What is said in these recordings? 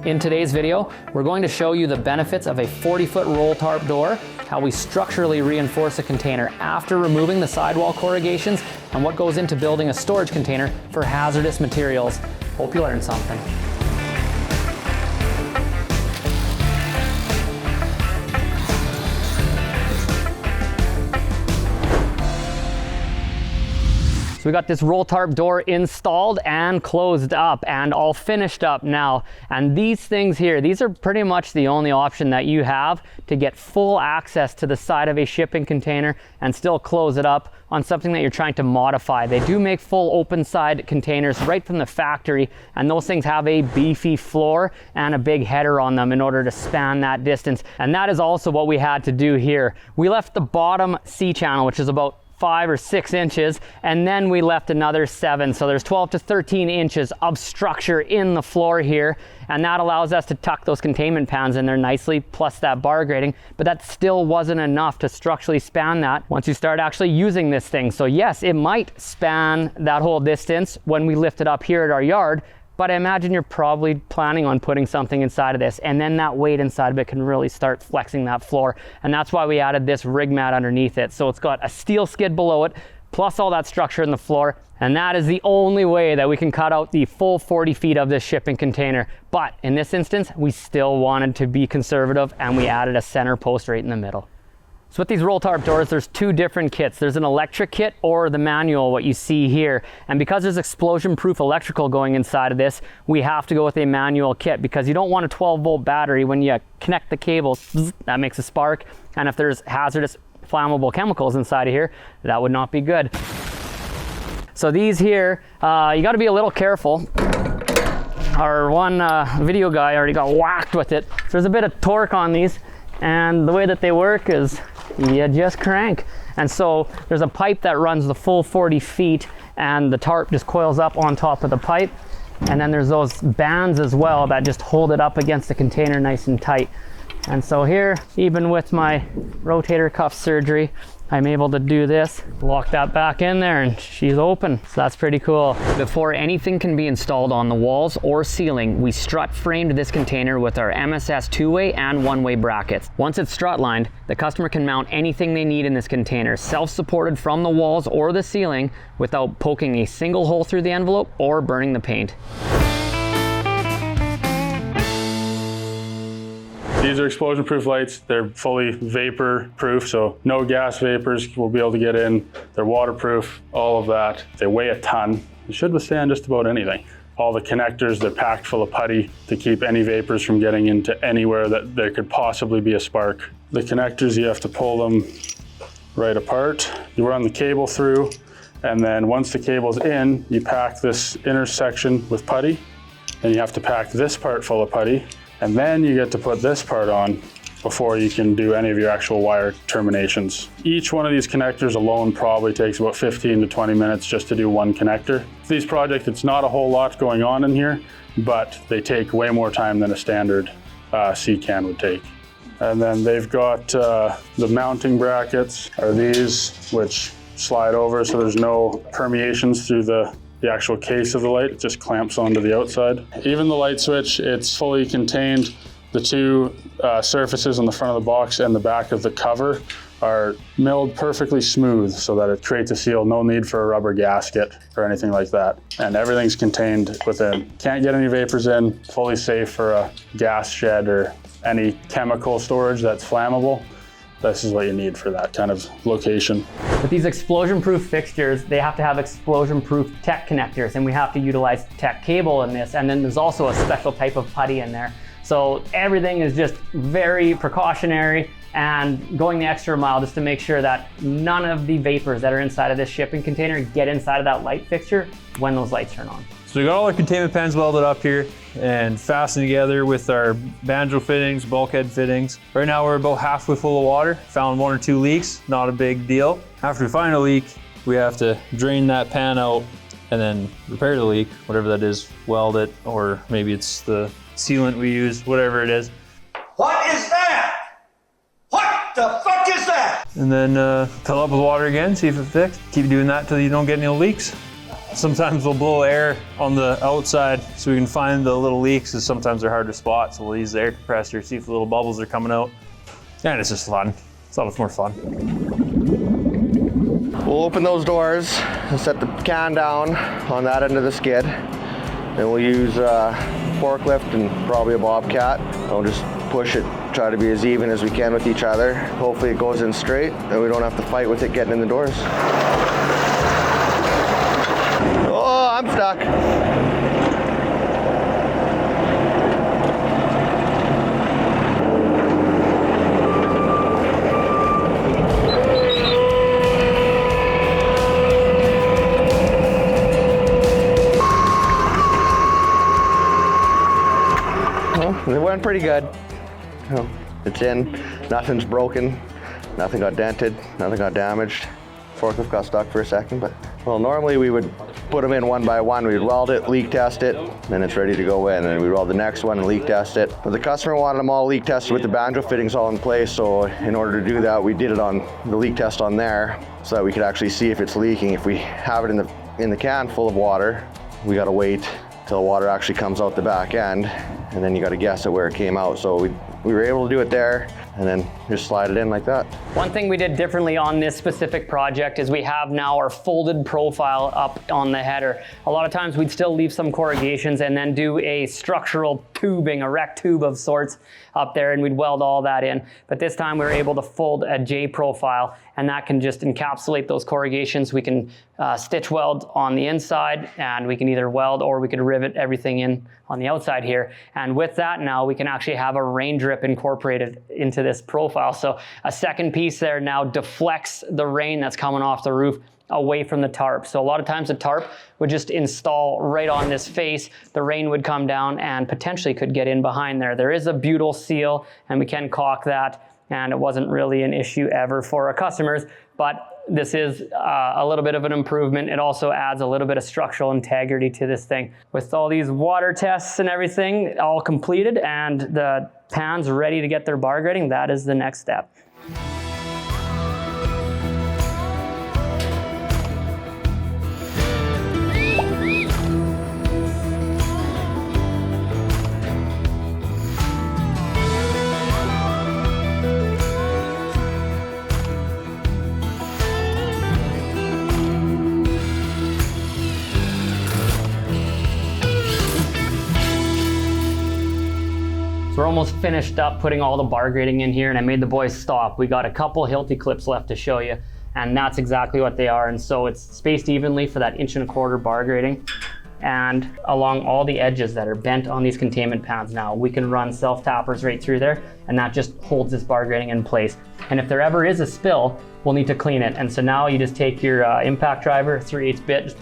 In today's video, we're going to show you the benefits of a 40-foot roll tarp door, how we structurally reinforce a container after removing the sidewall corrugations, and what goes into building a storage container for hazardous materials. Hope you learned something. So we got this roll tarp door installed and closed up and all finished up now. And these things here, these are pretty much the only option that you have to get full access to the side of a shipping container and still close it up on something that you're trying to modify. They do make full open side containers right from the factory, and those things have a beefy floor and a big header on them in order to span that distance. And that is also what we had to do here. We left the bottom C channel, which is about 5 or 6 inches, and then we left another 7. So there's 12 to 13 inches of structure in the floor here, and that allows us to tuck those containment pans in there nicely, plus that bar grating. But that still wasn't enough to structurally span that once you start actually using this thing. So yes, it might span that whole distance when we lift it up here at our yard, but I imagine you're probably planning on putting something inside of this, and then that weight inside of it can really start flexing that floor. And that's why we added this rig mat underneath it. So it's got a steel skid below it, plus all that structure in the floor. And that is the only way that we can cut out the full 40 feet of this shipping container. But in this instance, we still wanted to be conservative, and we added a center post right in the middle. So with these roll tarp doors, there's 2 different kits. There's an electric kit or the manual, what you see here. And because there's explosion-proof electrical going inside of this, we have to go with a manual kit because you don't want a 12-volt battery when you connect the cables. That makes a spark. And if there's hazardous flammable chemicals inside of here, that would not be good. So these here, you got to be a little careful. Our one video guy already got whacked with it. So there's a bit of torque on these. And the way that they work is you just crank. And so there's a pipe that runs the full 40 feet, and the tarp just coils up on top of the pipe. And then there's those bands as well that just hold it up against the container nice and tight. And so here, even with my rotator cuff surgery, I'm able to do this, lock that back in there, and she's open. So that's pretty cool. Before anything can be installed on the walls or ceiling, we strut framed this container with our MSS 2-way and 1-way brackets. Once it's strut lined, the customer can mount anything they need in this container, self-supported from the walls or the ceiling, without poking a single hole through the envelope or burning the paint. These are explosion-proof lights. They're fully vapor-proof, so no gas vapors will be able to get in. They're waterproof, all of that. They weigh a ton. They should withstand just about anything. All the connectors, they're packed full of putty to keep any vapors from getting into anywhere that there could possibly be a spark. The connectors, you have to pull them right apart. You run the cable through, and then once the cable's in, you pack this inner section with putty, and you have to pack this part full of putty. And then you get to put this part on before you can do any of your actual wire terminations. Each one of these connectors alone probably takes about 15 to 20 minutes just to do one connector. These projects, it's not a whole lot going on in here, but they take way more time than a standard C-can would take. And then they've got the mounting brackets are these, which slide over so there's no permeations through the actual case of the light. It just clamps onto the outside. Even the light switch, it's fully contained. The 2 surfaces on the front of the box and the back of the cover are milled perfectly smooth so that it creates a seal. No need for a rubber gasket or anything like that. And everything's contained within. Can't get any vapors in. Fully safe for a gas shed or any chemical storage that's flammable. This is what you need for that kind of location. With these explosion-proof fixtures, they have to have explosion-proof tech connectors, and we have to utilize tech cable in this. And then there's also a special type of putty in there. So everything is just very precautionary and going the extra mile just to make sure that none of the vapors that are inside of this shipping container get inside of that light fixture when those lights turn on. So we got all our containment pans welded up here and fastened together with our banjo fittings, bulkhead fittings. Right now we're about halfway full of water. Found 1 or 2 leaks, not a big deal. After we find a leak, we have to drain that pan out and then repair the leak, whatever that is, weld it, or maybe it's the sealant we use, whatever it is. What is that? What the fuck is that? And then fill up with water again, see if it fixed. Keep doing that till you don't get any leaks. Sometimes we'll blow air on the outside so we can find the little leaks, because sometimes they're hard to spot. So we'll use the air compressor, see if the little bubbles are coming out. And it's just fun. It's so much more fun. We'll open those doors and set the can down on that end of the skid. Then we'll use a forklift and probably a bobcat. We'll just push it, try to be as even as we can with each other. Hopefully it goes in straight and we don't have to fight with it getting in the doors. Oh, I'm stuck. It went pretty good. It's in, nothing's broken, nothing got dented, nothing got damaged. Forklift got stuck for a second, but well, normally we would put them in one by one. We'd weld it, leak test it, then it's ready to go in. And we'd weld the next one and leak test it. But the customer wanted them all leak tested with the banjo fittings all in place. So in order to do that, we did it on the leak test on there so that we could actually see if it's leaking. If we have it in the can full of water, we gotta wait till the water actually comes out the back end, and then you got to guess at where it came out. So we were able to do it there and then just slide it in like that. One thing we did differently on this specific project is we have now our folded profile up on the header. A lot of times we'd still leave some corrugations and then do a structural tubing, a rec tube of sorts up there, and we'd weld all that in. But this time we were able to fold a J profile, and that can just encapsulate those corrugations. We can stitch weld on the inside, and we can either weld or we could rivet everything in on the outside here. And with that now, we can actually have a rain drip incorporated into this profile. So a second piece there now deflects the rain that's coming off the roof away from the tarp. So a lot of times the tarp would just install right on this face, the rain would come down and potentially could get in behind there. There is a butyl seal and we can caulk that, and it wasn't really an issue ever for our customers, but this is a little bit of an improvement. It also adds a little bit of structural integrity to this thing. With all these water tests and everything all completed and the pans ready to get their bar grading, that is the next step. So we're almost finished up putting all the bar grading in here, and I made the boys stop. We got a couple Hilti clips left to show you, and that's exactly what they are. And so it's spaced evenly for that 1.25 inch bar grading. And along all the edges that are bent on these containment pads now, we can run self-tappers right through there, and that just holds this bar grading in place. And if there ever is a spill, we'll need to clean it. And so now you just take your impact driver, 3/8 bit, just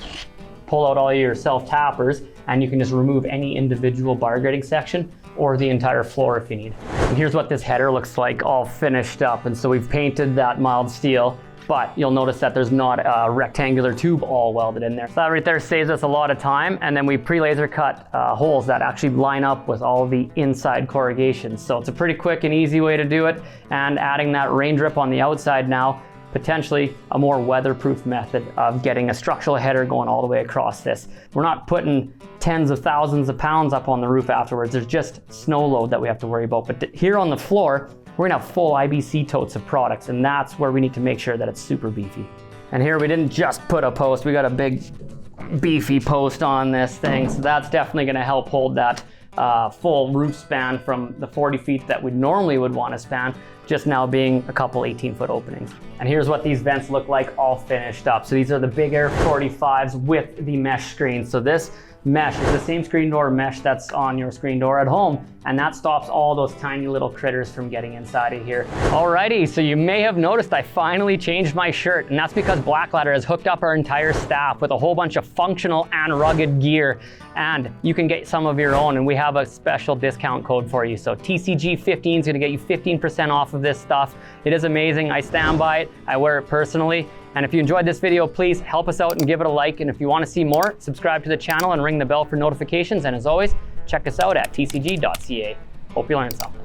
pull out all your self-tappers, and you can just remove any individual bar grading section or the entire floor if you need. And here's what this header looks like all finished up. And so we've painted that mild steel, but you'll notice that there's not a rectangular tube all welded in there. So that right there saves us a lot of time. And then we pre-laser cut holes that actually line up with all the inside corrugations. So it's a pretty quick and easy way to do it. And adding that rain drip on the outside now, potentially a more weatherproof method of getting a structural header going all the way across this. We're not putting tens of thousands of pounds up on the roof afterwards. There's just snow load that we have to worry about. But here on the floor, we're gonna have full IBC totes of products, and that's where we need to make sure that it's super beefy. And here we didn't just put a post, we got a big beefy post on this thing. So that's definitely gonna help hold that full roof span from the 40 feet that we normally would want to span, just now being a couple 18-foot openings. And here's what these vents look like all finished up. So these are the Big Air 45s with the mesh screen. So this mesh is the same screen door mesh that's on your screen door at home, and that stops all those tiny little critters from getting inside of here. Alrighty, so you may have noticed I finally changed my shirt, and that's because Blaklader has hooked up our entire staff with a whole bunch of functional and rugged gear, and you can get some of your own, and we have a special discount code for you. So TCG15 is gonna get you 15% off of this stuff. It is amazing, I stand by it, I wear it personally. And if you enjoyed this video, please help us out and give it a like. And if you want to see more, subscribe to the channel and ring the bell for notifications. And as always, check us out at tcg.ca. Hope you learned something.